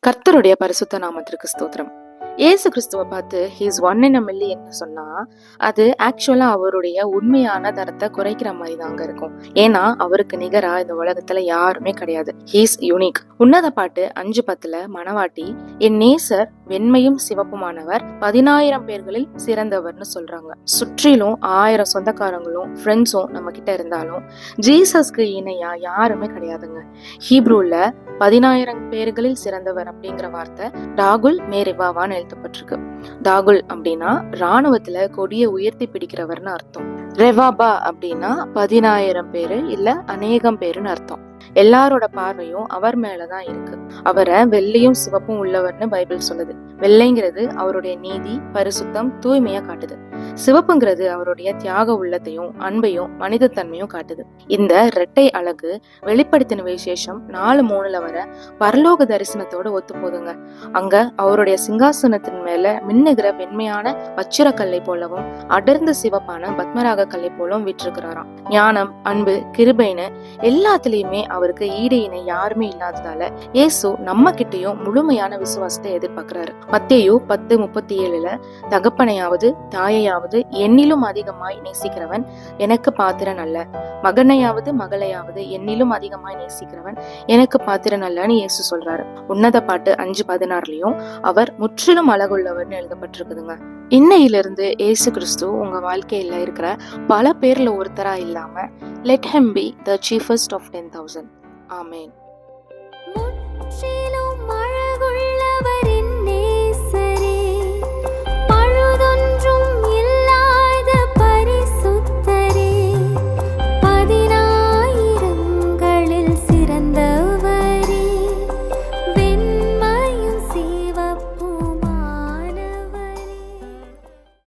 கர்த்தருடைய பரிசுத்த நாமத்திற்கு ஸ்தோத்திரம். ஏசு கிறிஸ்துவ பார்த்து ஹீஸ் 1 in a million சொன்னா அது ஆக்சுவலா அவருடைய உண்மையான தரத்தை குறைக்கிற மாதிரி தாங்க இருக்கும். ஏன்னா அவருக்கு நிகரா இந்த உலகத்துல யாருமே கிடையாது. He's unique. உன்னத பாட்டு 5:10 மணவாட்டி, என் நேசர் வெண்மையும் சிவப்புமானவர் 10,000 பேர்களில் சிறந்தவர்னு சொல்றாங்க. சுற்றிலும் 1000 சொந்தக்காரங்களும் ஃப்ரெண்ட்ஸும் நம்ம கிட்ட இருந்தாலும் ஜீசஸ்க்கு இணையா யாருமே கிடையாதுங்க. ஹீப்ரூல 10,000 பேர்களில் சிறந்தவர் அப்படிங்கிற வார்த்தை டாகுல் மேரிவாவான்னு எழுதப்பட்டிருக்கு. டாகுல் அப்படின்னா ராணுவத்துல கொடியை உயர்த்தி பிடிக்கிறவர்னு அர்த்தம். ரெவாபா அப்படின்னா 10,000 பேரு இல்ல அநேகம் பேருன்னு அர்த்தம். எல்லாரோட பார்வையும் அவர் மேலதான் இருக்கு. அவரை வெள்ளையும் சிவப்பும் உள்ளவர்னு பைபிள் சொல்லுது. வெள்ளைங்கிறது அவருடைய நீதி, பரிசுத்தம், தூய்மையா காட்டுது. சிவப்புங்கிறது அவருடைய தியாக உள்ளத்தையும் அன்பையும் மனிதத்தன்மையும் காட்டுது. இந்த இரட்டை அழகு வெளிப்படுத்தின விசேஷம் 4:3 வர பரலோக தரிசனத்தோட ஒத்து போதுங்க. அங்க அவருடைய சிங்காசனத்தின் மேல மின்னுகிற வெண்மையான வச்சிரக்கல்லை போலவும் அடர்ந்த சிவப்பான பத்மராக கல்லை போலவும் விட்டிருக்கிறாராம். ஞானம், அன்பு, கிருபைன்னு எல்லாத்துலயுமே அவருக்கு ஈடு இணை யாருமே இல்லாததால இயேசு நம்ம கிட்டயும் முழுமையான விசுவாசத்தை எதிர்பார்க்கிறாரு. மத்தேயு 10:37 தகப்பனையாவது தாயையாவது என்னிலும் அதிகமாய் நேசிக்கிறவன் எனக்கு பாத்திரன் அல்ல, மகனையாவது மகளையாவது என்னிலும் அதிகமாய் நேசிக்கிறவன் எனக்கு பாத்திரன் அல்லன்னு இயேசு சொல்றாரு. உன்னத பாட்டு 5:16 அவர் முற்றிலும் அழகுள்ளவர்னு எழுதப்பட்டிருக்குதுங்க. இன்னையிலிருந்து இயேசு கிறிஸ்து உங்க வாழ்க்கையில இருக்கிற பல பேர்ல ஒருத்தரா இல்லாம let him be the chiefest of 10,000. Amen.